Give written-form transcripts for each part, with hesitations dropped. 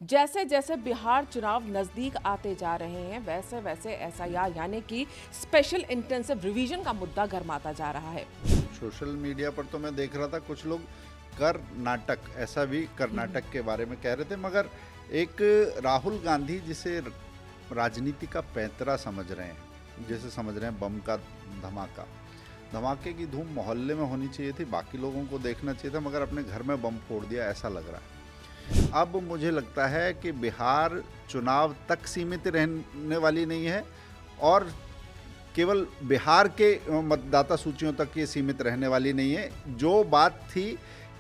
जैसे जैसे बिहार चुनाव नजदीक आते जा रहे हैं वैसे वैसे एसआईआर यानी कि स्पेशल इंटेंसिव रिवीजन का मुद्दा गरमाता जा रहा है। सोशल मीडिया पर तो मैं देख रहा था कुछ लोग कर्नाटक, ऐसा भी कर्नाटक के बारे में कह रहे थे, मगर एक राहुल गांधी जिसे राजनीति का पैंतरा समझ रहे हैं, जैसे समझ रहे हैं बम का धमाका, धमाके की धूम मोहल्ले में होनी चाहिए थी, बाकी लोगों को देखना चाहिए था, मगर अपने घर में बम फोड़ दिया, ऐसा लग रहा है। अब मुझे लगता है कि बिहार चुनाव तक सीमित रहने वाली नहीं है और केवल बिहार के मतदाता सूचियों तक ये सीमित रहने वाली नहीं है। जो बात थी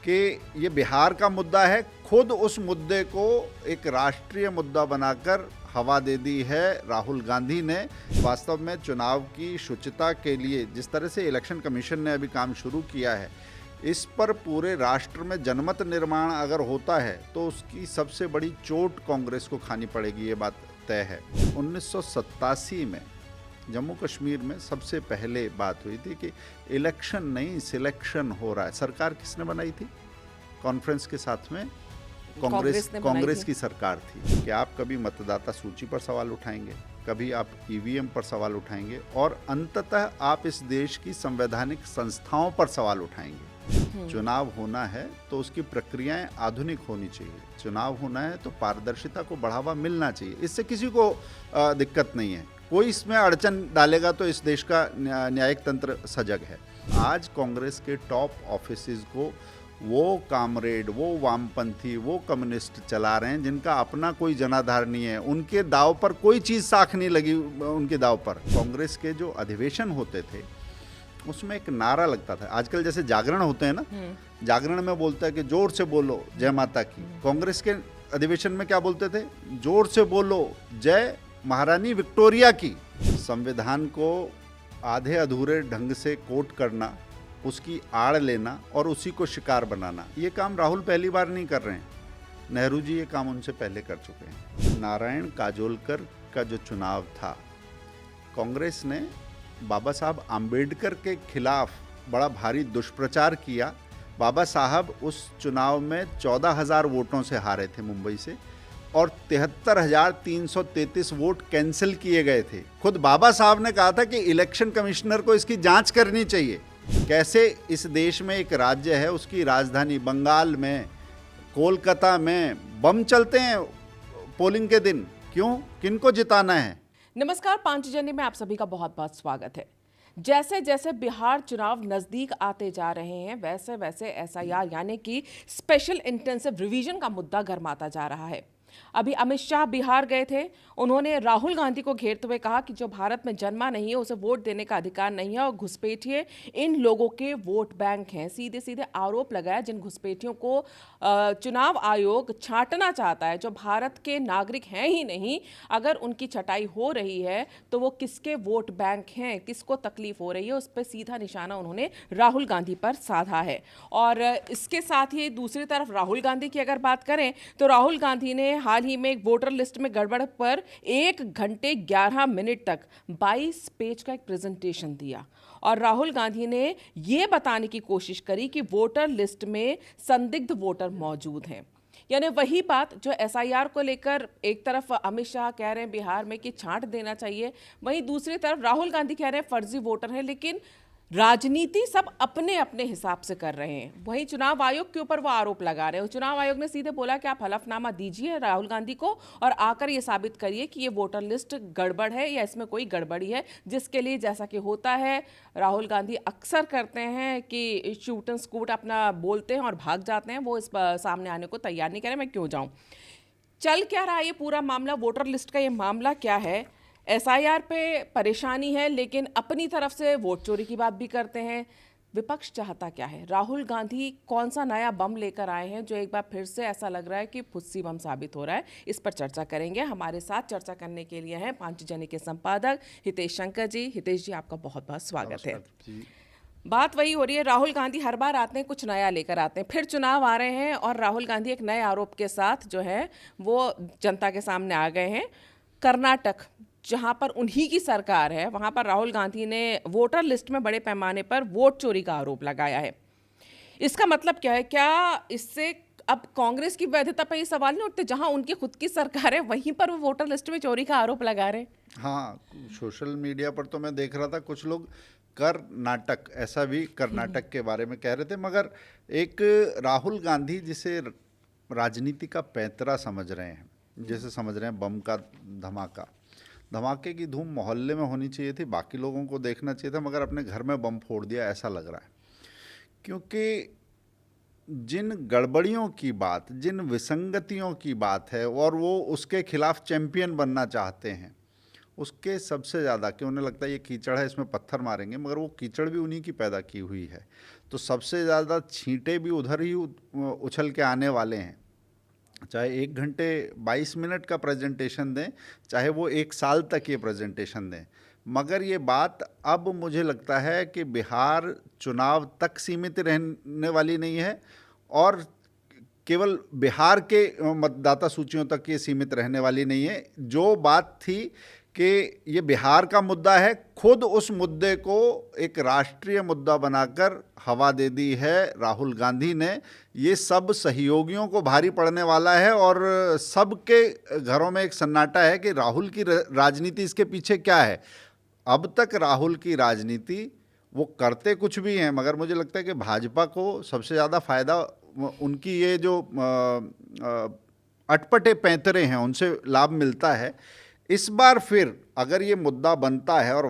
कि ये बिहार का मुद्दा है, खुद उस मुद्दे को एक राष्ट्रीय मुद्दा बनाकर हवा दे दी है राहुल गांधी ने। वास्तव में चुनाव की शुचिता के लिए जिस तरह से इलेक्शन कमीशन ने अभी काम शुरू किया है, इस पर पूरे राष्ट्र में जनमत निर्माण अगर होता है तो उसकी सबसे बड़ी चोट कांग्रेस को खानी पड़ेगी, ये बात तय है। 1987 में जम्मू कश्मीर में सबसे पहले बात हुई थी कि इलेक्शन नहीं सिलेक्शन हो रहा है। सरकार किसने बनाई थी? कॉन्फ्रेंस के साथ में कांग्रेस की सरकार थी। कि आप कभी मतदाता सूची पर सवाल उठाएंगे, कभी आप ईवीएम पर सवाल उठाएंगे और अंततः आप इस देश की संवैधानिक संस्थाओं पर सवाल उठाएंगे। चुनाव होना है तो उसकी प्रक्रियाएं आधुनिक होनी चाहिए, चुनाव होना है तो पारदर्शिता को बढ़ावा मिलना चाहिए, इससे किसी को दिक्कत नहीं है। कोई इसमें अड़चन डालेगा तो इस देश का न्यायिक तंत्र सजग है। आज कांग्रेस के टॉप ऑफिसेज को वो कामरेड, वो वामपंथी, वो कम्युनिस्ट चला रहे हैं जिनका अपना कोई जनाधार नहीं है, उनके दाव पर कोई चीज़ साख नहीं लगी उनके दाव पर। कांग्रेस के जो अधिवेशन होते थे उसमें एक नारा लगता था, आजकल जैसे जागरण होते हैं ना, जागरण में बोलता है कि जोर से बोलो जय माता की। कांग्रेस के अधिवेशन में क्या बोलते थे? जोर से बोलो जय महारानी विक्टोरिया की। संविधान को आधे अधूरे ढंग से कोट करना, उसकी आड़ लेना और उसी को शिकार बनाना, ये काम राहुल पहली बार नहीं कर रहे हैं। नेहरू जी ये काम उनसे पहले कर चुके हैं। नारायण काजोलकर का जो चुनाव था, कांग्रेस ने बाबा साहब आम्बेडकर के खिलाफ बड़ा भारी दुष्प्रचार किया। बाबा साहब उस चुनाव में 14,000 वोटों से हारे थे मुंबई से और 73,333 वोट कैंसिल किए गए थे। खुद बाबा साहब ने कहा था कि इलेक्शन कमिश्नर को इसकी जांच करनी चाहिए। कैसे इस देश में एक राज्य है, उसकी राजधानी बंगाल में, कोलकाता में बम चलते हैं पोलिंग के दिन? क्यों? किनको जिताना है? नमस्कार, पांचजन्य में आप सभी का बहुत बहुत स्वागत है। जैसे जैसे बिहार चुनाव नजदीक आते जा रहे हैं वैसे वैसे एसआईआर यानी कि स्पेशल इंटेंसिव रिवीजन का मुद्दा गरमाता जा रहा है। अभी अमित शाह बिहार गए थे, उन्होंने राहुल गांधी को घेरते हुए कहा कि जो भारत में जन्मा नहीं है उसे वोट देने का अधिकार नहीं है और घुसपैठिए इन लोगों के वोट बैंक हैं। सीधे सीधे आरोप लगाया जिन घुसपैठियों को चुनाव आयोग छांटना चाहता है, जो भारत के नागरिक हैं ही नहीं, अगर उनकी छटाई हो रही है तो वो किसके वोट बैंक हैं, किसको तकलीफ हो रही है, उस पर सीधा निशाना उन्होंने राहुल गांधी पर साधा है। और इसके साथ ही दूसरी तरफ राहुल गांधी की अगर बात करें तो राहुल गांधी ने हाल ही में एक वोटर लिस्ट में गड़बड़ पर 1 घंटे 11 मिनट तक 22 पेज का एक प्रेजेंटेशन दिया और राहुल गांधी ने यह बताने की कोशिश करी कि वोटर लिस्ट में संदिग्ध वोटर मौजूद हैं। यानी वही बात जो एसआईआर को लेकर एक तरफ अमित शाह कह रहे हैं बिहार में कि छांट देना चाहिए, वहीं दूसरी तरफ राहुल गांधी कह रहे हैं फर्जी वोटर हैं, लेकिन राजनीति सब अपने अपने हिसाब से कर रहे हैं। वहीं चुनाव आयोग के ऊपर वो आरोप लगा रहे हैं। चुनाव आयोग ने सीधे बोला कि आप हलफनामा दीजिए राहुल गांधी को और आकर ये साबित करिए कि ये वोटर लिस्ट गड़बड़ है या इसमें कोई गड़बड़ी है, जिसके लिए जैसा कि होता है राहुल गांधी अक्सर करते हैं कि शूट एंड स्कूट अपना बोलते हैं और भाग जाते हैं। वो इस सामने आने को तैयार नहीं करें, मैं क्यों जाऊं। चल क्या रहा है ये पूरा मामला, वोटर लिस्ट का ये मामला क्या है? एसआईआर पे परेशानी है लेकिन अपनी तरफ से वोट चोरी की बात भी करते हैं। विपक्ष चाहता क्या है? राहुल गांधी कौन सा नया बम लेकर आए हैं जो एक बार फिर से ऐसा लग रहा है कि फुस्सी बम साबित हो रहा है? इस पर चर्चा करेंगे। हमारे साथ चर्चा करने के लिए हैं पांचजन्य के संपादक हितेश शंकर जी। हितेश जी, आपका बहुत बहुत स्वागत है। बात वही हो रही है, राहुल गांधी हर बार आते हैं कुछ नया लेकर आते हैं, फिर चुनाव आ रहे हैं और राहुल गांधी एक नए आरोप के साथ जो है वो जनता के सामने आ गए हैं। कर्नाटक, जहां पर उन्हीं की सरकार है, वहां पर राहुल गांधी ने वोटर लिस्ट में बड़े पैमाने पर वोट चोरी का आरोप लगाया है। इसका मतलब क्या है? क्या इससे अब कांग्रेस की वैधता पर ये सवाल नहीं उठते, जहां उनकी खुद की सरकार है वहीं पर वो वोटर लिस्ट में चोरी का आरोप लगा रहे हैं। हाँ, सोशल मीडिया पर तो मैं देख रहा था कुछ लोग कर्नाटक, ऐसा भी कर्नाटक के बारे में कह रहे थे, मगर एक राहुल गांधी जिसे राजनीति का पैंतरा समझ रहे हैं, जैसे समझ रहे हैं बम का धमाका, धमाके की धूम मोहल्ले में होनी चाहिए थी, बाकी लोगों को देखना चाहिए था, मगर अपने घर में बम फोड़ दिया, ऐसा लग रहा है। क्योंकि जिन गड़बड़ियों की बात, जिन विसंगतियों की बात है और वो उसके खिलाफ चैंपियन बनना चाहते हैं, उसके सबसे ज़्यादा कि उन्हें लगता है ये कीचड़ है, इसमें पत्थर मारेंगे, मगर वो कीचड़ भी उन्हीं की पैदा की हुई है, तो सबसे ज़्यादा छींटे भी उधर ही उछल के आने वाले हैं। चाहे 1 घंटे 22 मिनट का प्रेजेंटेशन दें, चाहे वो 1 साल तक ये प्रेजेंटेशन दें, मगर ये बात अब मुझे लगता है कि बिहार चुनाव तक सीमित रहने वाली नहीं है और केवल बिहार के मतदाता सूचियों तक ये सीमित रहने वाली नहीं है। जो बात थी कि ये बिहार का मुद्दा है, खुद उस मुद्दे को एक राष्ट्रीय मुद्दा बनाकर हवा दे दी है राहुल गांधी ने। ये सब सहयोगियों को भारी पड़ने वाला है और सबके घरों में एक सन्नाटा है कि राहुल की राजनीति इसके पीछे क्या है। अब तक राहुल की राजनीति वो करते कुछ भी हैं, मगर मुझे लगता है कि भाजपा को सबसे ज़्यादा फायदा उनकी ये जो अटपटे पैंतरे हैं उनसे लाभ मिलता है। इस बार फिर अगर ये मुद्दा बनता है और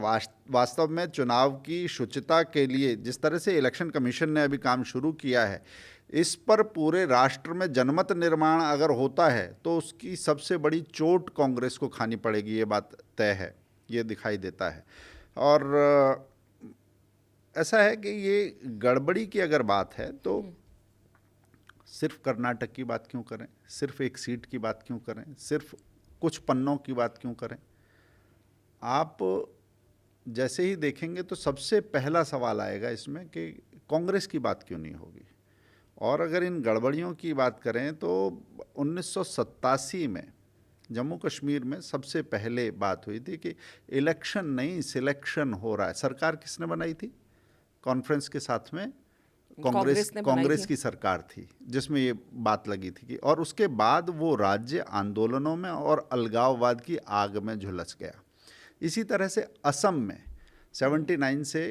वास्तव में चुनाव की शुचिता के लिए जिस तरह से इलेक्शन कमीशन ने अभी काम शुरू किया है, इस पर पूरे राष्ट्र में जनमत निर्माण अगर होता है तो उसकी सबसे बड़ी चोट कांग्रेस को खानी पड़ेगी, ये बात तय है, ये दिखाई देता है। और ऐसा है कि ये गड़बड़ी की अगर बात है तो सिर्फ कर्नाटक की बात क्यों करें, सिर्फ एक सीट की बात क्यों करें, सिर्फ कुछ पन्नों की बात क्यों करें। आप जैसे ही देखेंगे तो सबसे पहला सवाल आएगा इसमें कि कांग्रेस की बात क्यों नहीं होगी। और अगर इन गड़बड़ियों की बात करें तो 1987 में जम्मू कश्मीर में सबसे पहले बात हुई थी कि इलेक्शन नहीं सिलेक्शन हो रहा है। सरकार किसने बनाई थी? कॉन्फ्रेंस के साथ में कांग्रेस की सरकार थी जिसमें ये बात लगी थी कि, और उसके बाद वो राज्य आंदोलनों में और अलगाववाद की आग में झुलस गया। इसी तरह से असम में 79 से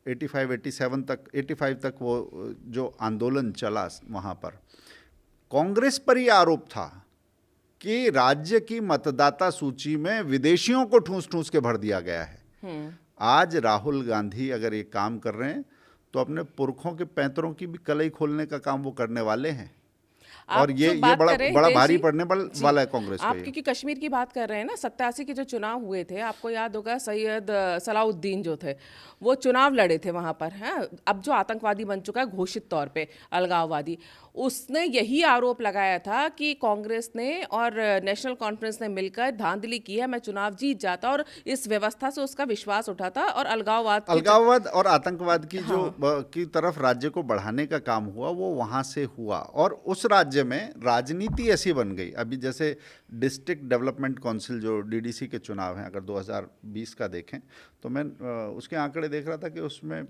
85 तक वो जो आंदोलन चला वहाँ पर कांग्रेस पर ही आरोप था कि राज्य की मतदाता सूची में विदेशियों को ठूंस ठूंस के भर दिया गया है। आज राहुल गांधी अगर ये काम कर रहे हैं तो अपने पुरखों के पैंतरों की भी कलई खोलने का काम वो करने वाले हैं। और ये बड़ा भारी पड़ने वाला है कांग्रेस को। आप क्योंकि कश्मीर की बात कर रहे हैं ना, 87 के जो चुनाव हुए थे, आपको याद होगा सैयद सलाउद्दीन जो थे वो चुनाव लड़े थे वहाँ पर, हैं। अब जो आतंकवादी बन चुका है घोषित तौर पे, अलगाववादी, उसने यही आरोप लगाया था कि कांग्रेस ने और नेशनल कॉन्फ्रेंस ने मिलकर धांधली की है, मैं चुनाव जीत जाता, और इस व्यवस्था से उसका विश्वास उठा था और अलगाववाद और आतंकवाद की जो की तरफ राज्य को बढ़ाने का काम हुआ वो वहाँ से हुआ। और उस राज्य में राजनीति ऐसी बन गई, अभी जैसे डिस्ट्रिक्ट डेवलपमेंट काउंसिल जो डीडीसी के चुनाव हैं, अगर 2020 का देखें तो मैं उसके आंकड़े देख रहा था कि उसमें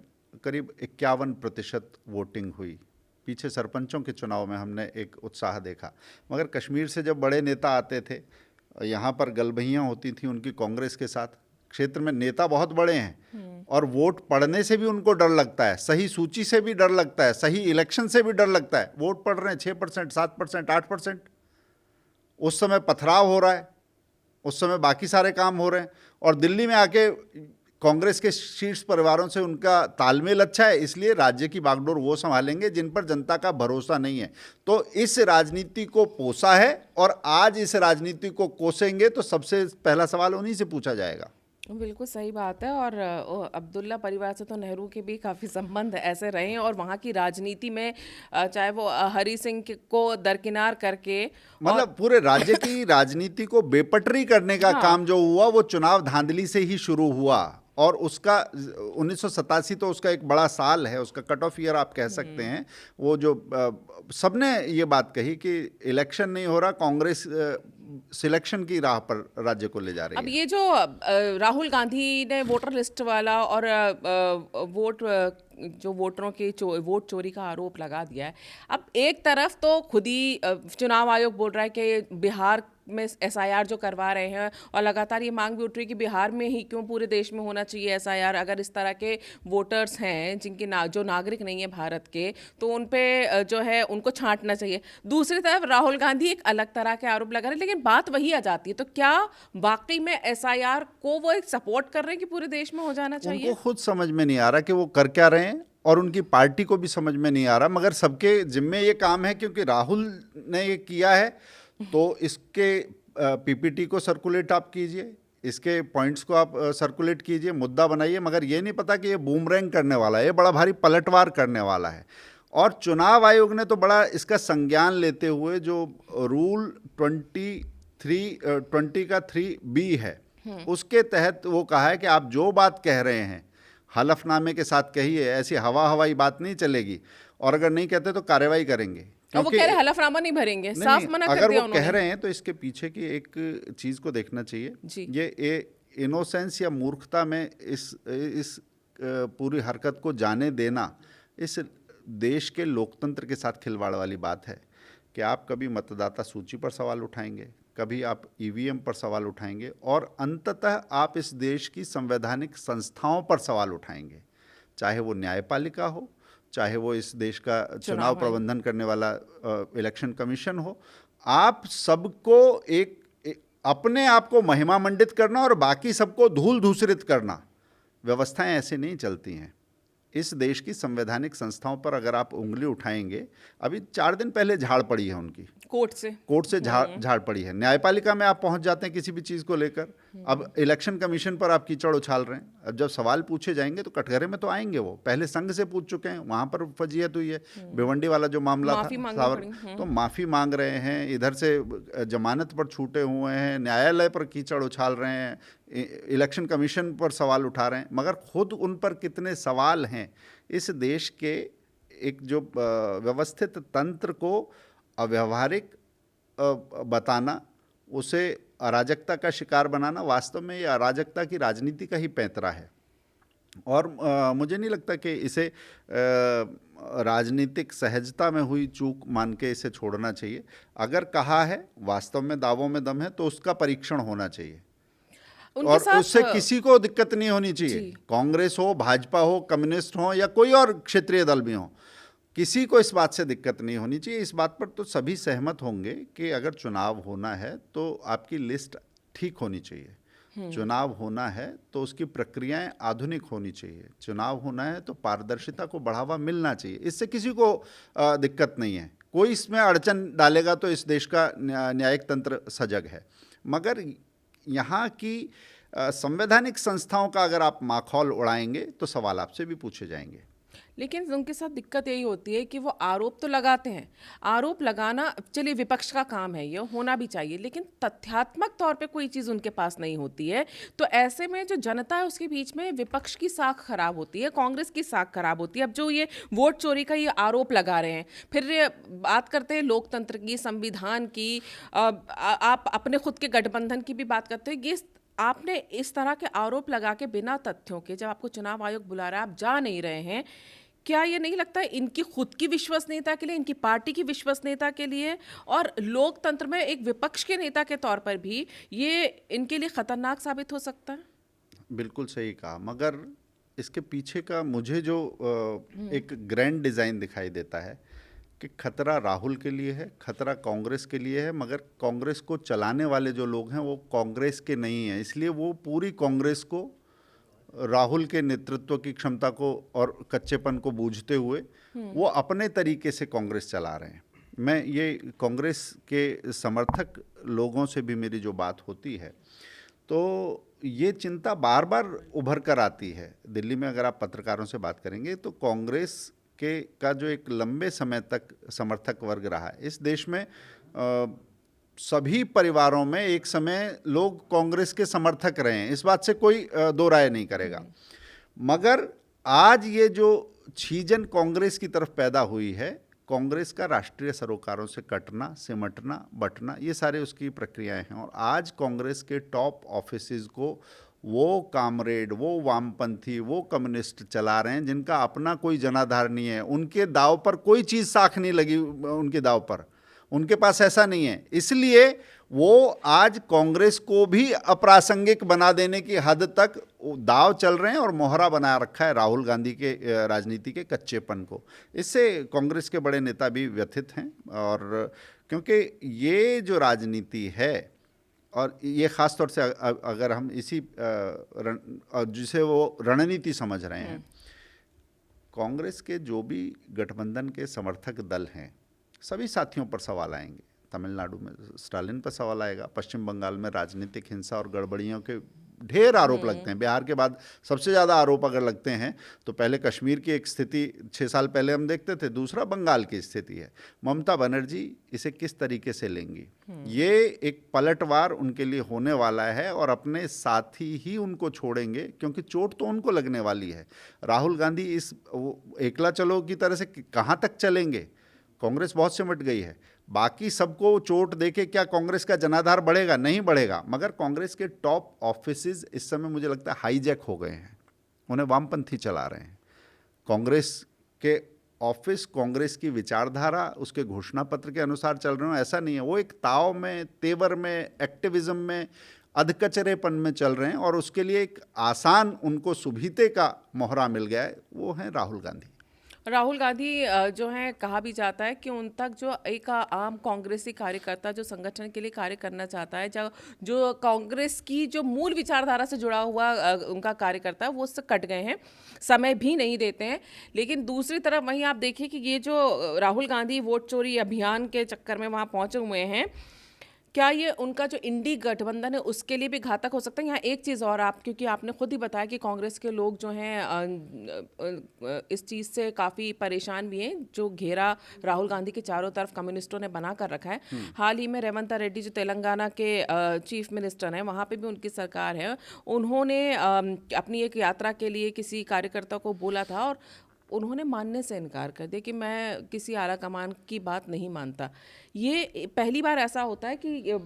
करीब 51% वोटिंग हुई। पीछे सरपंचों के चुनाव में हमने एक उत्साह देखा, मगर कश्मीर से जब बड़े नेता आते थे, यहाँ पर गलबहियाँ होती थी उनकी कांग्रेस के साथ, क्षेत्र में नेता बहुत बड़े हैं और वोट पड़ने से भी उनको डर लगता है, सही सूची से भी डर लगता है, सही इलेक्शन से भी डर लगता है। वोट पड़ रहे हैं 6%, 7%, 8%, उस समय पथराव हो रहा है, उस समय बाकी सारे काम हो रहे हैं। और दिल्ली में आके कांग्रेस के शीर्ष परिवारों से उनका तालमेल अच्छा है, इसलिए राज्य की बागडोर वो संभालेंगे जिन पर जनता का भरोसा नहीं है। तो इस राजनीति को पोसा है और आज इस राजनीति को कोसेंगे तो सबसे पहला सवाल उन्हीं से पूछा जाएगा। बिल्कुल सही बात है। और अब्दुल्ला परिवार से तो नेहरू के भी काफ़ी संबंध ऐसे रहे हैं और वहाँ की राजनीति में चाहे वो हरी सिंह को दरकिनार करके, मतलब पूरे राज्य की राजनीति को बेपटरी करने का काम जो हुआ वो चुनाव धांधली से ही शुरू हुआ। और उसका 1987 तो उसका एक बड़ा साल है, उसका कट ऑफ ईयर आप कह सकते हैं। वो जो सबने ये बात कही कि इलेक्शन नहीं हो रहा, कांग्रेस सिलेक्शन की राह पर राज्य को ले जा रही है। अब ये जो राहुल गांधी ने वोटर लिस्ट वाला और वोट जो वोटरों की वोट चोरी का आरोप लगा दिया है। अब एक तरफ तो खुद ही चुनाव आयोग बोल रहा है कि बिहार में एसआईआर जो करवा रहे हैं, और लगातार ये मांग भी उठ रही है कि बिहार में ही क्यों, पूरे देश में होना चाहिए एसआईआर। अगर इस तरह के वोटर्स हैं जिनके जो नागरिक नहीं है भारत के, तो उन पे जो है उनको छांटना चाहिए। दूसरी तरफ राहुल गांधी एक अलग तरह के आरोप लगा रहे हैं, लेकिन बात वही आ जाती है, तो क्या वाकई में एसआईआर को वो एक सपोर्ट कर रहे हैं कि पूरे देश में हो जाना चाहिए? उनको खुद समझ में नहीं आ रहा कि वो कर क्या रहे हैं, और उनकी पार्टी को भी समझ में नहीं आ रहा, मगर सबके जिम्मे ये काम है क्योंकि राहुल ने ये किया है। तो इसके पीपीटी को सर्कुलेट आप कीजिए, इसके पॉइंट्स को आप सर्कुलेट कीजिए, मुद्दा बनाइए, मगर ये नहीं पता कि ये बूमरैंग करने वाला है, ये बड़ा भारी पलटवार करने वाला है। और चुनाव आयोग ने तो बड़ा इसका संज्ञान लेते हुए जो रूल 20 का 3B है, उसके तहत वो कहा है कि आप जो बात कह रहे हैं हलफनामे के साथ कहिए, ऐसी हवाई बात नहीं चलेगी, और अगर नहीं कहते तो कार्रवाई करेंगे। तो वो कह रहे हलफनामा नहीं भरेंगे, साफ मना कर अगर दिया वो उन्होंने। कह रहे हैं तो इसके पीछे की एक चीज को देखना चाहिए। ये इनोसेंस या मूर्खता में इस पूरी हरकत को जाने देना इस देश के लोकतंत्र के साथ खिलवाड़ वाली बात है कि आप कभी मतदाता सूची पर सवाल उठाएंगे, कभी आप ईवीएम पर सवाल उठाएंगे, और अंततः आप इस देश की संवैधानिक संस्थाओं पर सवाल उठाएंगे, चाहे वो न्यायपालिका हो, चाहे वो इस देश का चुनाव प्रबंधन करने वाला इलेक्शन कमीशन हो। आप सबको अपने आप को महिमा मंडित करना और बाकी सबको धूल धूसरित करना, व्यवस्थाएं ऐसे नहीं चलती हैं। इस देश की संवैधानिक संस्थाओं पर अगर आप उंगली उठाएंगे, अभी 4 दिन पहले झाड़ पड़ी है उनकी, कोर्ट से झाड़ पड़ी है, न्यायपालिका में आप पहुंच जाते हैं किसी भी चीज़ को लेकर। अब इलेक्शन कमीशन पर आप कीचड़ उछाल रहे हैं। अब जब सवाल पूछे जाएंगे तो कटघरे में तो आएंगे, वो पहले संघ से पूछ चुके हैं, वहां पर फजीहत हुई है। भिवंडी वाला जो मामला था, तो माफ़ी मांग रहे हैं, इधर से जमानत पर छूटे हुए हैं, न्यायालय पर कीचड़ उछाल रहे हैं, इलेक्शन कमीशन पर सवाल उठा रहे हैं, मगर खुद उन पर कितने सवाल हैं। इस देश के एक जो व्यवस्थित तंत्र को अव्यवहारिक बताना, उसे अराजकता का शिकार बनाना, वास्तव में ये अराजकता की राजनीति का ही पैंतरा है। और मुझे नहीं लगता कि इसे राजनीतिक सहजता में हुई चूक मान के इसे छोड़ना चाहिए। अगर कहा है, वास्तव में दावों में दम है, तो उसका परीक्षण होना चाहिए, और उससे किसी को दिक्कत नहीं होनी चाहिए। कांग्रेस हो, भाजपा हो, कम्युनिस्ट हो, या कोई और क्षेत्रीय दल भी हो, किसी को इस बात से दिक्कत नहीं होनी चाहिए। इस बात पर तो सभी सहमत होंगे कि अगर चुनाव होना है तो आपकी लिस्ट ठीक होनी चाहिए। चुनाव होना है तो उसकी प्रक्रियाएं आधुनिक होनी चाहिए। चुनाव होना है तो पारदर्शिता को बढ़ावा मिलना चाहिए। इससे किसी को दिक्कत नहीं है। कोई इसमें अड़चन डालेगा तो इस देश का न्यायिक तंत्र सजग है, मगर यहाँ की संवैधानिक संस्थाओं का अगर आप माखौल उड़ाएंगे तो सवाल आपसे भी पूछे जाएंगे। लेकिन उनके साथ दिक्कत यही होती है कि वो आरोप तो लगाते हैं। आरोप लगाना चलिए विपक्ष का काम है, ये होना भी चाहिए, लेकिन तथ्यात्मक तौर पे कोई चीज़ उनके पास नहीं होती है। तो ऐसे में जो जनता है उसके बीच में विपक्ष की साख खराब होती है, कांग्रेस की साख खराब होती है। अब जो ये वोट चोरी का ये आरोप लगा रहे हैं, फिर बात करते हैं लोकतंत्र की, संविधान की, आप अपने खुद के गठबंधन की भी बात करते हैं। ये आपने इस तरह के आरोप लगा के बिना तथ्यों के, जब आपको चुनाव आयोग बुला रहा है, आप जा नहीं रहे हैं, क्या ये नहीं लगता है इनकी खुद की विश्वसनीयता के लिए, इनकी पार्टी की विश्वसनीयता के लिए, और लोकतंत्र में एक विपक्ष के नेता के तौर पर भी ये इनके लिए खतरनाक साबित हो सकता है? बिल्कुल सही कहा, मगर इसके पीछे का मुझे जो एक ग्रैंड डिज़ाइन दिखाई देता है कि खतरा राहुल के लिए है, खतरा कांग्रेस के लिए है, मगर कांग्रेस को चलाने वाले जो लोग हैं वो कांग्रेस के नहीं हैं। इसलिए वो पूरी कांग्रेस को, राहुल के नेतृत्व की क्षमता को और कच्चेपन को बूझते हुए वो अपने तरीके से कांग्रेस चला रहे हैं। मैं ये कांग्रेस के समर्थक लोगों से भी मेरी जो बात होती है, तो ये चिंता बार बार उभर कर आती है। दिल्ली में अगर आप पत्रकारों से बात करेंगे तो कांग्रेस के का जो एक लंबे समय तक समर्थक वर्ग रहा है, इस देश में सभी परिवारों में एक समय लोग कांग्रेस के समर्थक रहे हैं, इस बात से कोई दो राय नहीं करेगा। मगर आज ये जो छीजन कांग्रेस की तरफ पैदा हुई है, कांग्रेस का राष्ट्रीय सरोकारों से कटना, सिमटना, बंटना, ये सारे उसकी प्रक्रियाएं हैं। और आज कांग्रेस के टॉप ऑफिसेज को वो कामरेड, वो वामपंथी, वो कम्युनिस्ट चला रहे हैं जिनका अपना कोई जनाधार नहीं है। उनके दाव पर कोई चीज़ साख नहीं लगी, उनके दाव पर, उनके पास ऐसा नहीं है। इसलिए वो आज कांग्रेस को भी अप्रासंगिक बना देने की हद तक दाव चल रहे हैं और मोहरा बना रखा है राहुल गांधी के राजनीति के कच्चेपन को। इससे कांग्रेस के बड़े नेता भी व्यथित हैं, और क्योंकि ये जो राजनीति है, और ये ख़ास तौर से अगर हम इसी जिसे वो रणनीति समझ रहे हैं, कांग्रेस के जो भी गठबंधन के समर्थक दल हैं, सभी साथियों पर सवाल आएंगे। तमिलनाडु में स्टालिन पर सवाल आएगा, पश्चिम बंगाल में राजनीतिक हिंसा और गड़बड़ियों के ढेर आरोप लगते हैं। बिहार के बाद सबसे ज़्यादा आरोप अगर लगते हैं तो पहले कश्मीर की एक स्थिति 6 साल पहले हम देखते थे, दूसरा बंगाल की स्थिति है। ममता बनर्जी इसे किस तरीके से लेंगी, ये एक पलटवार उनके लिए होने वाला है, और अपने साथी ही उनको छोड़ेंगे, क्योंकि चोट तो उनको लगने वाली है। राहुल गांधी इस एकला चलो की तरह से कहाँ तक चलेंगे? कांग्रेस बहुत सिमट गई है, बाकी सबको चोट देके क्या कांग्रेस का जनाधार बढ़ेगा? नहीं बढ़ेगा। मगर कांग्रेस के टॉप ऑफिसेज इस समय मुझे लगता है हाईजैक हो गए हैं, उन्हें वामपंथी चला रहे हैं। कांग्रेस के ऑफिस, कांग्रेस की विचारधारा उसके घोषणा पत्र के अनुसार चल रहे हो, ऐसा नहीं है। वो एक ताव में, तेवर में, एक्टिविज्म में, अधकचरेपन में चल रहे हैं, और उसके लिए एक आसान उनको सुभीते का मोहरा मिल गया है, वो है राहुल गांधी। राहुल गांधी जो है, कहा भी जाता है कि उन तक जो एक आम कांग्रेसी कार्यकर्ता जो संगठन के लिए कार्य करना चाहता है, जो कांग्रेस की जो मूल विचारधारा से जुड़ा हुआ उनका कार्यकर्ता है, वो उससे कट गए हैं, समय भी नहीं देते हैं। लेकिन दूसरी तरफ वहीं आप देखिए कि ये जो राहुल गांधी वोट चोरी अभियान के चक्कर में वहाँ पहुँचे हुए हैं, क्या ये उनका जो इंडी गठबंधन है उसके लिए भी घातक हो सकता है? यहाँ एक चीज़ और, आप क्योंकि आपने खुद ही बताया कि कांग्रेस के लोग जो हैं इस चीज़ से काफ़ी परेशान भी हैं, जो घेरा राहुल गांधी के चारों तरफ कम्युनिस्टों ने बना कर रखा है। हाल ही में रेवंत रेड्डी जो तेलंगाना के चीफ मिनिस्टर हैं, वहाँ पे भी उनकी सरकार है, उन्होंने अपनी एक यात्रा के लिए किसी कार्यकर्ता को बोला था, और उन्होंने मानने से इनकार कर दिया कि मैं किसी आला कमान की बात नहीं मानता। ये पहली बार ऐसा होता है कि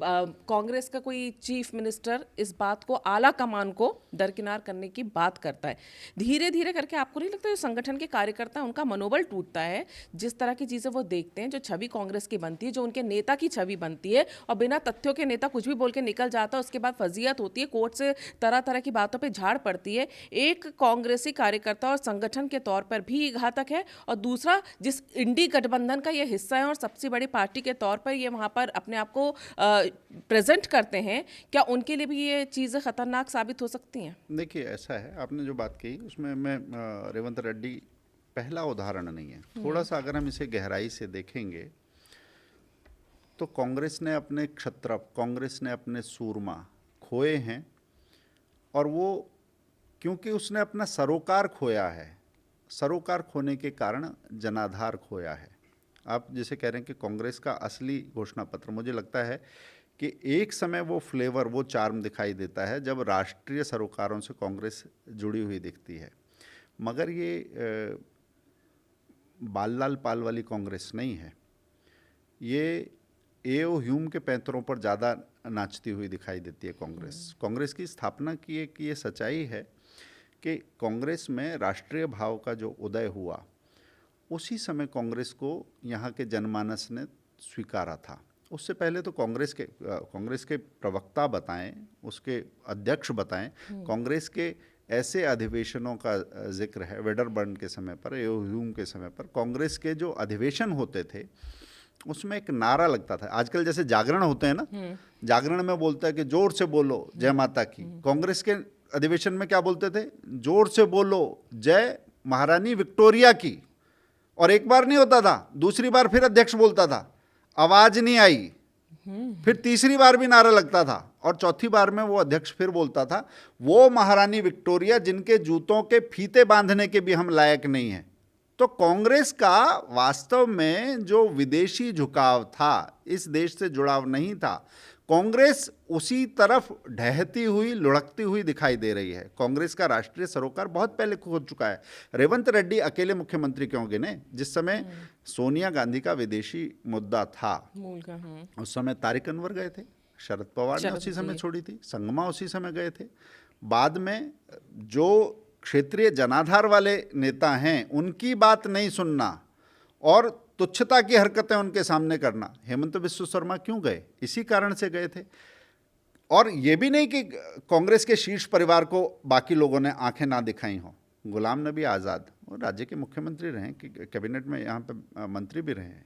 कांग्रेस का कोई चीफ मिनिस्टर इस बात को, आला कमान को दरकिनार करने की बात करता है। धीरे धीरे करके आपको नहीं लगता जो संगठन के कार्यकर्ता, उनका मनोबल टूटता है? जिस तरह की चीज़ें वो देखते हैं, जो छवि कांग्रेस की बनती है, जो उनके नेता की छवि बनती है, और बिना तथ्यों के नेता कुछ भी बोल के निकल जाता है, उसके बाद फजीयत होती है, कोर्ट से तरह तरह की बातों पर झाड़ पड़ती है। एक कांग्रेसी कार्यकर्ता और संगठन के तौर पर भी घातक है, और दूसरा जिस इंडी गठबंधन का ये हिस्सा है और सबसे बड़ी पार्टी के तौर पर ये वहाँ पर अपने आप को प्रेजेंट करते हैं, क्या उनके लिए भी ये चीज़ें खतरनाक साबित हो सकती हैं? देखिए, ऐसा है, आपने जो बात कही उसमें मैं रेवंत रेड्डी पहला उदाहरण नहीं है। थोड़ा सा अगर हम इसे गहराई से देखेंगे तो कांग्रेस ने अपने क्षत्रप, कांग्रेस ने अपने सूरमा खोए हैं, और वो क्योंकि उसने अपना सरोकार खोया है, सरोकार खोने के कारण जनाधार खोया है। आप जैसे कह रहे हैं कि कांग्रेस का असली घोषणा पत्र, मुझे लगता है कि एक समय वो फ्लेवर, वो चार्म दिखाई देता है जब राष्ट्रीय सरोकारों से कांग्रेस जुड़ी हुई दिखती है। मगर ये बाल लाल पाल वाली कांग्रेस नहीं है। ये एओ ह्यूम के पैंतरों पर ज़्यादा नाचती हुई दिखाई देती है कांग्रेस। कांग्रेस की स्थापना की एक ये सच्चाई है कि कांग्रेस में राष्ट्रीय भाव का जो उदय हुआ, उसी समय कांग्रेस को यहाँ के जनमानस ने स्वीकारा था। उससे पहले तो कांग्रेस के प्रवक्ता बताएं, उसके अध्यक्ष बताएं, कांग्रेस के ऐसे अधिवेशनों का जिक्र है वेडरबर्न के समय पर, एओ ह्यूम के समय पर। कांग्रेस के जो अधिवेशन होते थे उसमें एक नारा लगता था। आजकल जैसे जागरण होते हैं ना, जागरण में बोलता है कि जोर से बोलो जय माता की। कांग्रेस के अधिवेशन में क्या बोलते थे? जोर से बोलो जय महारानी विक्टोरिया की। और एक बार नहीं होता था, दूसरी बार फिर अध्यक्ष बोलता था, आवाज नहीं आई, फिर तीसरी बार भी नारा लगता था, और चौथी बार में वो अध्यक्ष फिर बोलता था, वो महारानी विक्टोरिया जिनके जूतों के फीते बांधने के भी हम लायक नहीं हैं। तो कांग्रेस का वास्तव में जो विदेशी झुकाव था, इस देश से जुड़ाव नहीं था। कांग्रेस उसी तरफ ढहती हुई, लुढ़कती हुई दिखाई दे रही है। कांग्रेस का राष्ट्रीय सरोकार बहुत पहले खो चुका है। रेवंत रेड्डी अकेले मुख्यमंत्री क्यों गिने? जिस समय सोनिया गांधी का विदेशी मुद्दा था, उस समय तारिक अनवर गए थे, शरद पवार ने उसी समय छोड़ी थी, संगमा उसी समय गए थे, बाद में जो क्षेत्रीय जनाधार वाले नेता हैं उनकी बात नहीं सुनना और तुच्छता की हरकतें उनके सामने करना। हेमंत बिस्व शर्मा क्यों गए? इसी कारण से गए थे। और ये भी नहीं कि कांग्रेस के शीर्ष परिवार को बाकी लोगों ने आंखें ना दिखाई हों। गुलाम नबी आज़ाद वो राज्य के मुख्यमंत्री रहे हैं, कि कैबिनेट में यहाँ पे मंत्री भी रहे हैं।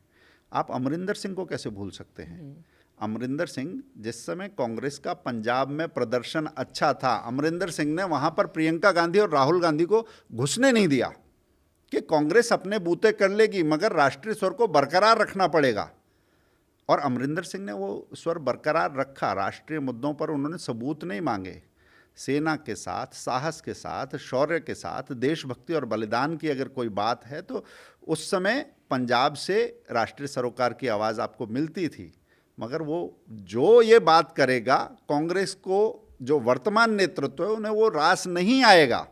आप अमरिंदर सिंह को कैसे भूल सकते हैं? अमरिंदर सिंह, जिस समय कांग्रेस का पंजाब में प्रदर्शन अच्छा था, अमरिंदर सिंह ने वहाँ पर प्रियंका गांधी और राहुल गांधी को घुसने नहीं दिया कि कांग्रेस अपने बूते कर लेगी मगर राष्ट्रीय स्वर को बरकरार रखना पड़ेगा। और अमरिंदर सिंह ने वो स्वर बरकरार रखा। राष्ट्रीय मुद्दों पर उन्होंने सबूत नहीं मांगे। सेना के साथ, साहस के साथ, शौर्य के साथ, देशभक्ति और बलिदान की अगर कोई बात है तो उस समय पंजाब से राष्ट्रीय सरोकार की आवाज़ आपको मिलती थी। मगर वो जो ये बात करेगा, कांग्रेस को जो वर्तमान नेतृत्व है उन्हें वो रास नहीं आएगा।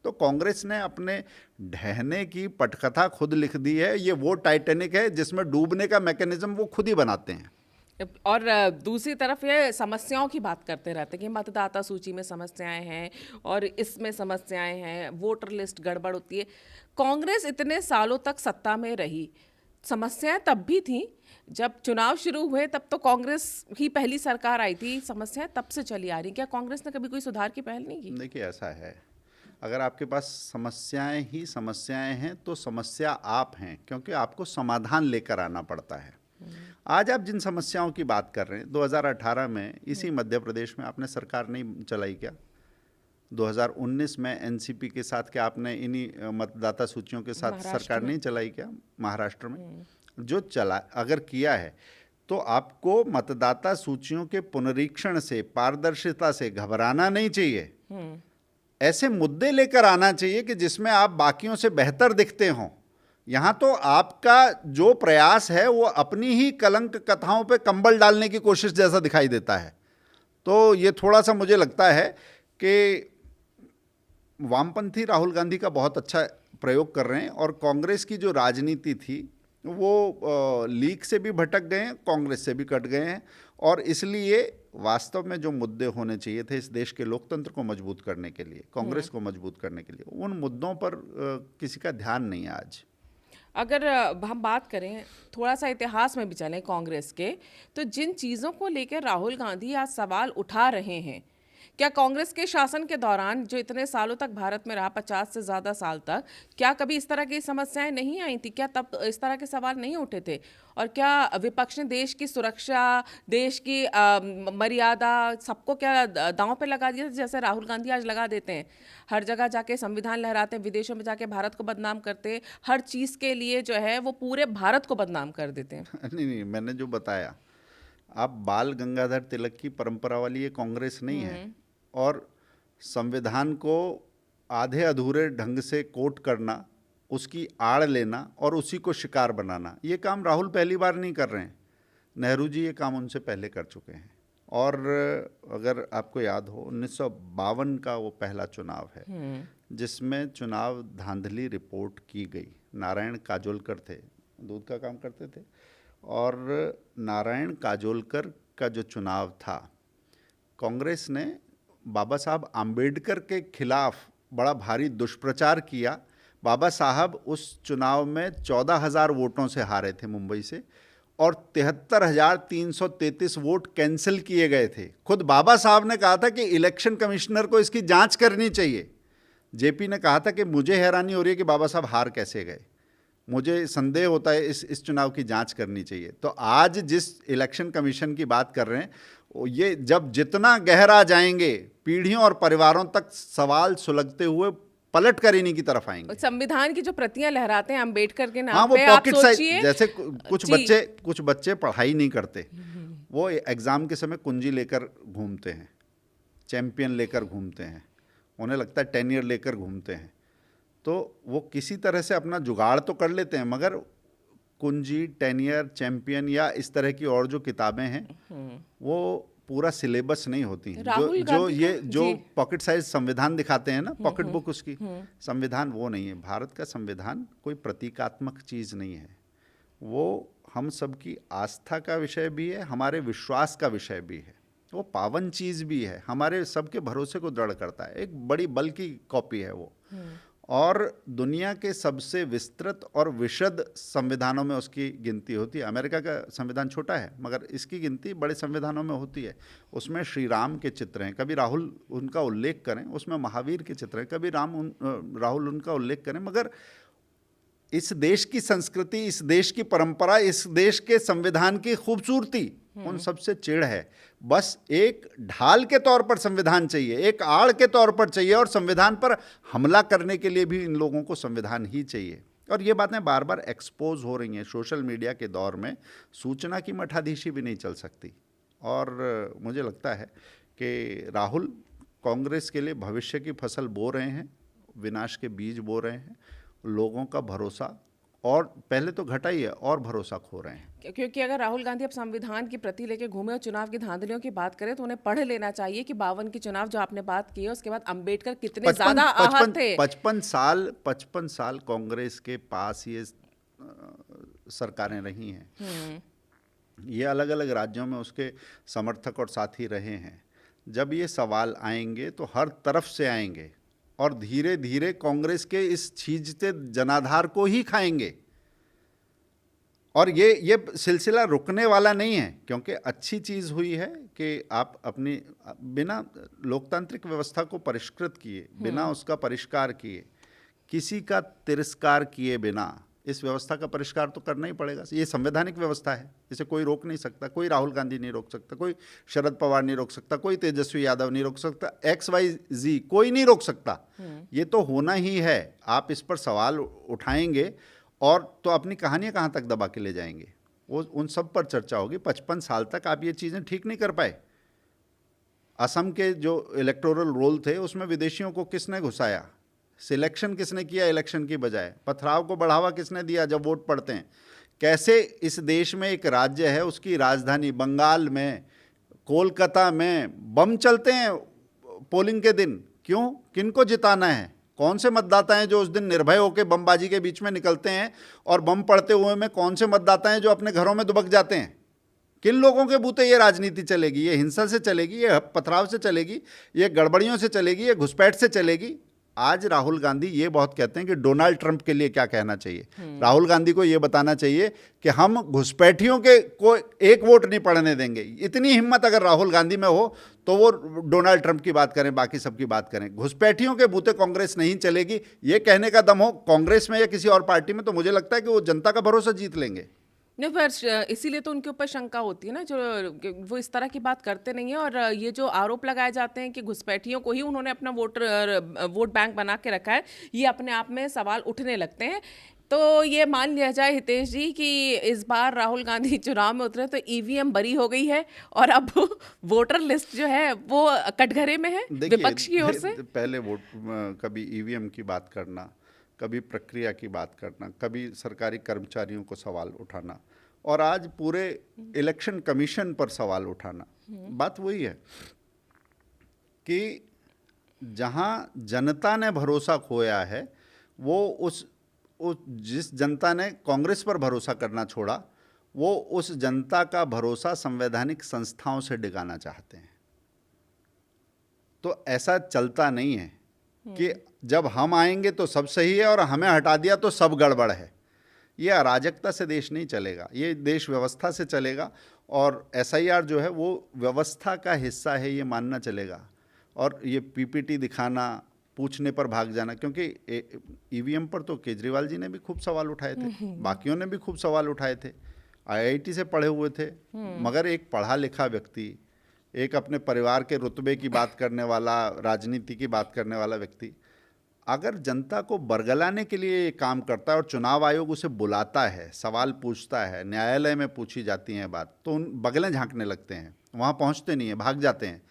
तो कांग्रेस ने अपने ढहने की पटकथा खुद लिख दी है। ये वो टाइटैनिक है जिसमें डूबने का मैकेनिज्म वो खुद ही बनाते हैं। और दूसरी तरफ ये समस्याओं की बात करते रहते हैं कि मतदाता सूची में समस्याएं हैं और इसमें समस्याएं हैं, वोटर लिस्ट गड़बड़ होती है। कांग्रेस इतने सालों तक सत्ता में रही, समस्याएं तब भी थी। जब चुनाव शुरू हुए तब तो कांग्रेस ही पहली सरकार आई थी, समस्याएं तब से चली आ रही। क्या कांग्रेस ने कभी कोई सुधार की पहल नहीं की? देखिए, ऐसा है, अगर आपके पास समस्याएं ही समस्याएं हैं तो समस्या आप हैं, क्योंकि आपको समाधान लेकर आना पड़ता है। आज आप जिन समस्याओं की बात कर रहे हैं, 2018 में इसी मध्य प्रदेश में आपने सरकार नहीं चलाई क्या? 2019 में एनसीपी के साथ क्या आपने इन्हीं मतदाता सूचियों के साथ सरकार नहीं चलाई क्या? महाराष्ट्र में जो चला, अगर किया है तो आपको मतदाता सूचियों के पुनरीक्षण से, पारदर्शिता से घबराना नहीं चाहिए। ऐसे मुद्दे लेकर आना चाहिए कि जिसमें आप बाकियों से बेहतर दिखते हों। यहाँ तो आपका जो प्रयास है वो अपनी ही कलंक कथाओं पे कंबल डालने की कोशिश जैसा दिखाई देता है। तो ये थोड़ा सा मुझे लगता है कि वामपंथी राहुल गांधी का बहुत अच्छा प्रयोग कर रहे हैं और कांग्रेस की जो राजनीति थी वो लीग से भी भटक गए हैं, कांग्रेस से भी कट गए हैं। और इसलिए वास्तव में जो मुद्दे होने चाहिए थे इस देश के लोकतंत्र को मजबूत करने के लिए, कांग्रेस को मजबूत करने के लिए, उन मुद्दों पर किसी का ध्यान नहीं है आज। अगर हम बात करें, थोड़ा सा इतिहास में भी चलें कांग्रेस के, तो जिन चीज़ों को लेकर राहुल गांधी आज सवाल उठा रहे हैं, क्या कांग्रेस के शासन के दौरान जो इतने सालों तक भारत में रहा, 50 से ज़्यादा साल तक, क्या कभी इस तरह की समस्याएं नहीं आई थी? क्या तब इस तरह के सवाल नहीं उठे थे? और क्या विपक्ष ने देश की सुरक्षा, देश की मर्यादा, सबको क्या दांव पे लगा दिया, जैसे राहुल गांधी आज लगा देते हैं? हर जगह जाके संविधान लहराते हैं, विदेशों में जाके भारत को बदनाम करते हैं, हर चीज़ के लिए जो है वो पूरे भारत को बदनाम कर देते हैं। नहीं, मैंने जो बताया, आप बाल गंगाधर तिलक की परंपरा वाली ये कांग्रेस नहीं है। और संविधान को आधे अधूरे ढंग से कोट करना, उसकी आड़ लेना और उसी को शिकार बनाना, ये काम राहुल पहली बार नहीं कर रहे हैं। नेहरू जी ये काम उनसे पहले कर चुके हैं। और अगर आपको याद हो, 1952 का वो पहला चुनाव है जिसमें चुनाव धांधली रिपोर्ट की गई। नारायण काजोलकर थे, दूध का काम करते थे, और नारायण काजोलकर का जो चुनाव था, कांग्रेस ने बाबा साहब आम्बेडकर के खिलाफ बड़ा भारी दुष्प्रचार किया। बाबा साहब उस चुनाव में 14,000 वोटों से हारे थे मुंबई से, और 73,333 वोट कैंसिल किए गए थे। खुद बाबा साहब ने कहा था कि इलेक्शन कमिश्नर को इसकी जांच करनी चाहिए। जेपी ने कहा था कि मुझे हैरानी हो रही है कि बाबा साहब हार कैसे गए, मुझे संदेह होता है, इस चुनाव की जांच करनी चाहिए। तो आज जिस इलेक्शन कमीशन की बात कर रहे हैं, ये जब जितना गहरा जाएंगे, पीढ़ियों और परिवारों तक सवाल सुलगते हुए पलट कर इन्हीं की तरफ आएंगे। संविधान की जो प्रतियां लहराते हैं अम्बेडकर के नाम हाँ, वो पे, आप पॉकेट साइज, सोचिए, जैसे कुछ बच्चे पढ़ाई नहीं करते, वो एग्जाम के समय कुंजी लेकर घूमते हैं, चैंपियन लेकर घूमते हैं, उन्हें लगता है 10 ईयर लेकर घूमते हैं, तो वो किसी तरह से अपना जुगाड़ तो कर लेते हैं, मगर कुंजी, 10 ईयर, चैंपियन या इस तरह की और जो किताबें हैं वो पूरा सिलेबस नहीं होती हैं। जो पॉकेट साइज संविधान दिखाते हैं ना, पॉकेट बुक उसकी, संविधान वो नहीं है। भारत का संविधान कोई प्रतीकात्मक चीज़ नहीं है, वो हम सबकी आस्था का विषय भी है, हमारे विश्वास का विषय भी है। वो पावन चीज भी है, हमारे सबके भरोसे को दृढ़ करता है, एक बड़ी बल की कॉपी है वो। और दुनिया के सबसे विस्तृत और विशद संविधानों में उसकी गिनती होती है। अमेरिका का संविधान छोटा है मगर इसकी गिनती बड़े संविधानों में होती है। उसमें श्री राम के चित्र हैं, कभी राहुल उनका उल्लेख करें, उसमें महावीर के चित्र हैं, कभी राहुल उनका उल्लेख करें, मगर इस देश की संस्कृति, इस देश की परंपरा, इस देश के संविधान की खूबसूरती उन सबसे चिढ़ है। बस एक ढाल के तौर पर संविधान चाहिए, एक आड़ के तौर पर चाहिए, और संविधान पर हमला करने के लिए भी इन लोगों को संविधान ही चाहिए। और ये बातें बार बार एक्सपोज हो रही हैं। सोशल मीडिया के दौर में सूचना की मठाधीशी भी नहीं चल सकती। और मुझे लगता है कि राहुल कांग्रेस के लिए भविष्य की फसल बो रहे हैं, विनाश के बीज बो रहे हैं। लोगों का भरोसा और पहले तो घटा ही है, और भरोसा खो रहे हैं। क्योंकि अगर राहुल गांधी अब संविधान की प्रति लेके घूमे और चुनाव की धांधलियों की बात करें तो उन्हें पढ़ लेना चाहिए कि 52 की चुनाव जो आपने बात की है उसके बाद अंबेडकर कितने ज्यादा आहत थे। 55 साल कांग्रेस के पास ये सरकारें रही हैं। ये अलग अलग राज्यों में उसके समर्थक और साथी रहे हैं। जब ये सवाल आएंगे तो हर तरफ से आएंगे और धीरे धीरे कांग्रेस के इस छीजते जनाधार को ही खाएंगे। और ये सिलसिला रुकने वाला नहीं है, क्योंकि अच्छी चीज़ हुई है कि आप अपनी बिना लोकतांत्रिक व्यवस्था को परिष्कृत किए, बिना उसका परिष्कार किए, किसी का तिरस्कार किए बिना इस व्यवस्था का परिष्कार तो करना ही पड़ेगा। ये संवैधानिक व्यवस्था है, इसे कोई रोक नहीं सकता। कोई राहुल गांधी नहीं रोक सकता, कोई शरद पवार नहीं रोक सकता, कोई तेजस्वी यादव नहीं रोक सकता, XYZ कोई नहीं रोक सकता। ये तो होना ही है। आप इस पर सवाल उठाएंगे और तो अपनी कहानियां कहाँ तक दबा के ले जाएंगे, वो उन सब पर चर्चा होगी। 55 साल तक आप ये चीज़ें ठीक नहीं कर पाए। असम के जो इलेक्टोरल रोल थे उसमें विदेशियों को किसने घुसाया, सिलेक्शन किसने किया इलेक्शन की बजाय, पथराव को बढ़ावा किसने दिया जब वोट पड़ते हैं। कैसे इस देश में एक राज्य है, उसकी राजधानी बंगाल में, कोलकाता में बम चलते हैं पोलिंग के दिन। क्यों? किनको जिताना है? कौन से मतदाता हैं जो उस दिन निर्भय होकर बमबाजी के बीच में निकलते हैं, और बम पड़ते हुए में कौन से मतदाता हैं जो अपने घरों में दुबक जाते हैं? किन लोगों के बूते ये राजनीति चलेगी? ये हिंसा से चलेगी, ये पथराव से चलेगी, ये गड़बड़ियों से चलेगी, ये घुसपैठ से चलेगी। आज राहुल गांधी ये बहुत कहते हैं कि डोनाल्ड ट्रंप के लिए क्या कहना चाहिए। राहुल गांधी को ये बताना चाहिए कि हम घुसपैठियों के को एक वोट नहीं पड़ने देंगे। इतनी हिम्मत अगर राहुल गांधी में हो तो वो डोनाल्ड ट्रंप की बात करें, बाकी सबकी बात करें। घुसपैठियों के बूते कांग्रेस नहीं चलेगी, ये कहने का दम हो कांग्रेस में या किसी और पार्टी में, तो मुझे लगता है कि वो जनता का भरोसा जीत लेंगे। नहीं, पर इसीलिए तो उनके ऊपर शंका होती है ना, जो वो इस तरह की बात करते नहीं है। और ये जो आरोप लगाए जाते हैं कि घुसपैठियों को ही उन्होंने अपना वोट बैंक बना के रखा है, ये अपने आप में सवाल उठने लगते हैं। तो ये मान लिया जाए हितेश जी कि इस बार राहुल गांधी चुनाव में उतरे तो ईवीएम बरी हो गई है और अब वोटर लिस्ट जो है वो कटघरे में है विपक्ष की ओर से। पहले वोट कभी ईवीएम की बात करना, कभी प्रक्रिया की बात करना, कभी सरकारी कर्मचारियों को सवाल उठाना, और आज पूरे इलेक्शन कमीशन पर सवाल उठाना। बात वही है कि जहां जनता ने भरोसा खोया है, वो जिस जनता ने कांग्रेस पर भरोसा करना छोड़ा, वो उस जनता का भरोसा संवैधानिक संस्थाओं से डिगाना चाहते हैं। तो ऐसा चलता नहीं है कि जब हम आएंगे तो सब सही है और हमें हटा दिया तो सब गड़बड़ है। ये अराजकता से देश नहीं चलेगा, ये देश व्यवस्था से चलेगा। और SIR जो है वो व्यवस्था का हिस्सा है, ये मानना चलेगा। और ये PPT दिखाना, पूछने पर भाग जाना, क्योंकि ईवीएम पर तो केजरीवाल जी ने भी खूब सवाल उठाए थे, बाकियों ने भी खूब सवाल उठाए थे, IIT से पढ़े हुए थे, मगर एक पढ़ा लिखा व्यक्ति, एक अपने परिवार के रुतबे की बात करने वाला, राजनीति की बात करने वाला व्यक्ति अगर जनता को बरगलाने के लिए काम करता है और चुनाव आयोग उसे बुलाता है, सवाल पूछता है, न्यायालय में पूछी जाती हैं बात, तो उन बगलें झांकने लगते हैं, वहाँ पहुँचते नहीं हैं, भाग जाते हैं।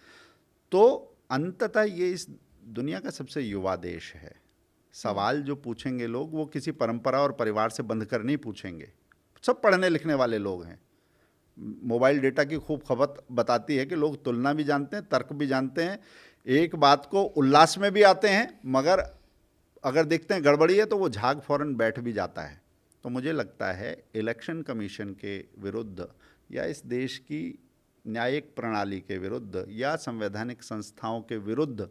तो अंततः ये इस दुनिया का सबसे युवा देश है। सवाल जो पूछेंगे लोग वो किसी परंपरा और परिवार से बंध कर नहीं पूछेंगे। सब पढ़ने लिखने वाले लोग हैं। मोबाइल डेटा की खूब खपत बताती है कि लोग तुलना भी जानते हैं, तर्क भी जानते हैं, एक बात को उल्लास में भी आते हैं, मगर अगर देखते हैं गड़बड़ी है तो वो झाग फौरन बैठ भी जाता है। तो मुझे लगता है इलेक्शन कमीशन के विरुद्ध या इस देश की न्यायिक प्रणाली के विरुद्ध या संवैधानिक संस्थाओं के विरुद्ध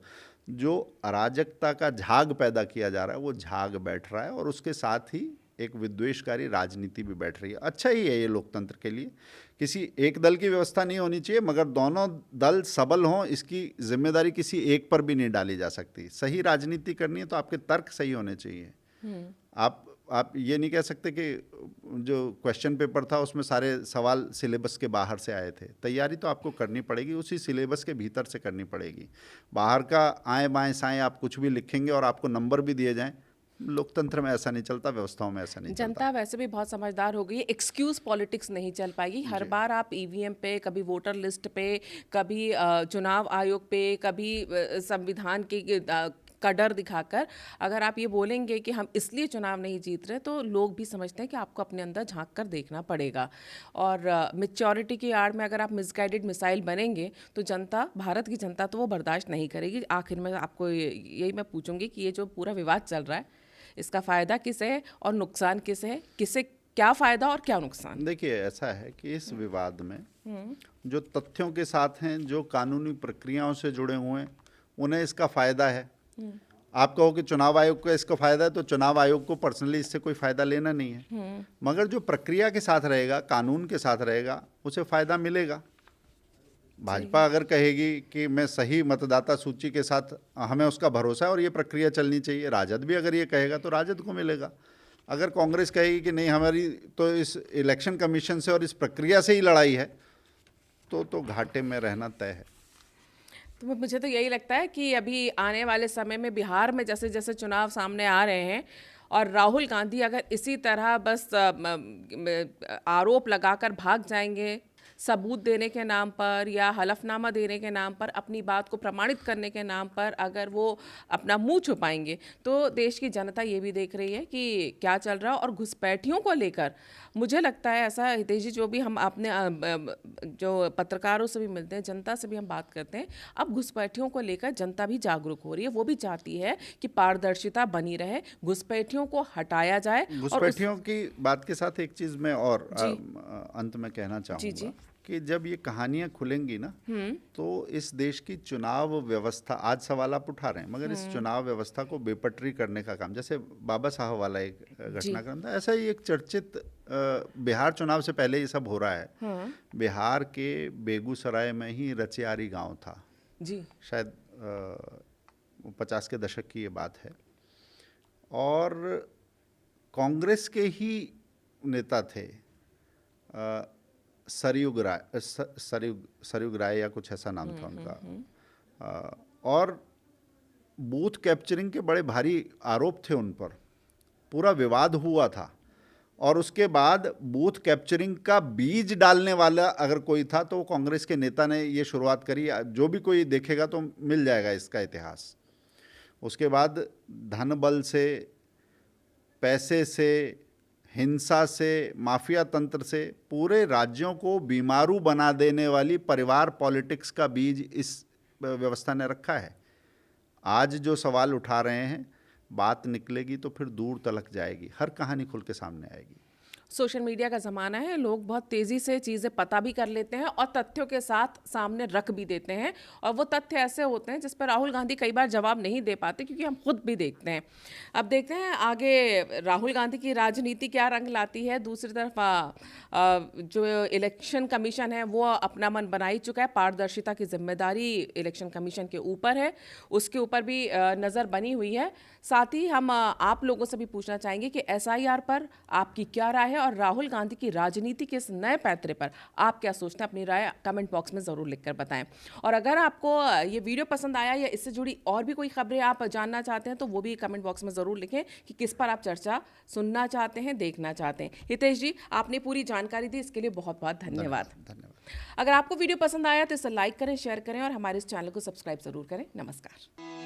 जो अराजकता का झाग पैदा किया जा रहा है वो झाग बैठ रहा है, और उसके साथ ही एक विद्वेषकारी राजनीति भी बैठ रही है। अच्छा ही है ये लोकतंत्र के लिए। किसी एक दल की व्यवस्था नहीं होनी चाहिए, मगर दोनों दल सबल हों इसकी जिम्मेदारी किसी एक पर भी नहीं डाली जा सकती। सही राजनीति करनी है तो आपके तर्क सही होने चाहिए। आप ये नहीं कह सकते कि जो क्वेश्चन पेपर था उसमें सारे सवाल सिलेबस के बाहर से आए थे। तैयारी तो आपको करनी पड़ेगी, उसी सिलेबस के भीतर से करनी पड़ेगी। बाहर का आए बाएं साएं आप कुछ भी लिखेंगे और आपको नंबर भी दिए जाएं, लोकतंत्र में ऐसा नहीं चलता, व्यवस्थाओं में ऐसा नहीं चलता। जनता वैसे भी बहुत समझदार हो गई है, एक्सक्यूज पॉलिटिक्स नहीं चल पाएगी। हर बार आप ईवीएम पे, कभी वोटर लिस्ट पे, कभी चुनाव आयोग पे, कभी संविधान की का डर दिखाकर अगर आप ये बोलेंगे कि हम इसलिए चुनाव नहीं जीत रहे, तो लोग भी समझते हैं कि आपको अपने अंदर झांक कर देखना पड़ेगा। और मेच्योरिटी की आड़ में अगर आप मिसगाइडेड मिसाइल बनेंगे तो जनता, भारत की जनता तो वो बर्दाश्त नहीं करेगी। आखिर में आपको यही मैं पूछूंगी कि ये जो पूरा विवाद चल रहा है, इसका फ़ायदा किसे है और नुकसान किसे है? किसे क्या फ़ायदा और क्या नुकसान? देखिए, ऐसा है कि इस विवाद में जो तथ्यों के साथ हैं, जो कानूनी प्रक्रियाओं से जुड़े हुए हैं, उन्हें इसका फ़ायदा है। आप कहो कि चुनाव आयोग को इसका फ़ायदा है, तो चुनाव आयोग को पर्सनली इससे कोई फ़ायदा लेना नहीं है, मगर जो प्रक्रिया के साथ रहेगा, कानून के साथ रहेगा, उसे फ़ायदा मिलेगा। भाजपा अगर कहेगी कि मैं सही मतदाता सूची के साथ, हमें उसका भरोसा है और ये प्रक्रिया चलनी चाहिए, राजद भी अगर ये कहेगा तो राजद को मिलेगा। अगर कांग्रेस कहेगी कि नहीं, हमारी तो इस इलेक्शन कमीशन से और इस प्रक्रिया से ही लड़ाई है, तो घाटे में रहना तय है। तो मुझे तो यही लगता है कि अभी आने वाले समय में बिहार में जैसे जैसे चुनाव सामने आ रहे हैं और राहुल गांधी अगर इसी तरह बस आरोप लगाकर भाग जाएंगे, सबूत देने के नाम पर या हलफनामा देने के नाम पर, अपनी बात को प्रमाणित करने के नाम पर अगर वो अपना मुंह छुपाएंगे, तो देश की जनता ये भी देख रही है कि क्या चल रहा है। और घुसपैठियों को लेकर मुझे लगता है ऐसा, हितेश जी, जो भी हम अपने जो पत्रकारों से भी मिलते हैं, जनता से भी हम बात करते हैं, अब घुसपैठियों को लेकर जनता भी जागरूक हो रही है। वो भी चाहती है कि पारदर्शिता बनी रहे, घुसपैठियों को हटाया जाए। घुसपैठियों की बात के साथ एक चीज़ मैं और अंत में कहना चाहूँगा कि जब ये कहानियां खुलेंगी ना, तो इस देश की चुनाव व्यवस्था, आज सवाल आप उठा रहे हैं, मगर इस चुनाव व्यवस्था को बेपटरी करने का काम, जैसे बाबा साहब वाला एक घटनाक्रम था, ऐसा ही एक चर्चित बिहार चुनाव से पहले ये सब हो रहा है। बिहार के बेगूसराय में ही रचियारी गांव था जी, शायद 50 के दशक की ये बात है, और कांग्रेस के ही नेता थे, सरयुग राय या कुछ ऐसा नाम था उनका, और बूथ कैप्चरिंग के बड़े भारी आरोप थे उन पर, पूरा विवाद हुआ था। और उसके बाद बूथ कैप्चरिंग का बीज डालने वाला अगर कोई था तो कांग्रेस के नेता ने ये शुरुआत करी। जो भी कोई देखेगा तो मिल जाएगा इसका इतिहास। उसके बाद धन बल से, पैसे से, हिंसा से, माफिया तंत्र से पूरे राज्यों को बीमारू बना देने वाली परिवार पॉलिटिक्स का बीज इस व्यवस्था ने रखा है। आज जो सवाल उठा रहे हैं, बात निकलेगी तो फिर दूर तलक जाएगी, हर कहानी खुल के सामने आएगी। सोशल मीडिया का ज़माना है, लोग बहुत तेज़ी से चीज़ें पता भी कर लेते हैं और तथ्यों के साथ सामने रख भी देते हैं, और वो तथ्य ऐसे होते हैं जिस पर राहुल गांधी कई बार जवाब नहीं दे पाते, क्योंकि हम खुद भी देखते हैं। अब देखते हैं आगे राहुल गांधी की राजनीति क्या रंग लाती है। दूसरी तरफ जो इलेक्शन कमीशन है वो अपना मन बना ही चुका है, पारदर्शिता की जिम्मेदारी इलेक्शन कमीशन के ऊपर है, उसके ऊपर भी नज़र बनी हुई है। साथ ही हम आप लोगों से भी पूछना चाहेंगे कि SIR पर आपकी क्या राय है, और राहुल गांधी की राजनीति के इस नए पैतरे पर आप क्या सोचते हैं? अपनी राय कमेंट बॉक्स में ज़रूर लिखकर बताएं। और अगर आपको ये वीडियो पसंद आया या इससे जुड़ी और भी कोई खबरें आप जानना चाहते हैं, तो वो भी कमेंट बॉक्स में ज़रूर लिखें कि किस पर आप चर्चा सुनना चाहते हैं, देखना चाहते हैं। हितेश जी, आपने पूरी जानकारी दी, इसके लिए बहुत बहुत धन्यवाद। अगर आपको वीडियो पसंद आया तो इसे लाइक करें, शेयर करें और हमारे इस चैनल को सब्सक्राइब ज़रूर करें। नमस्कार।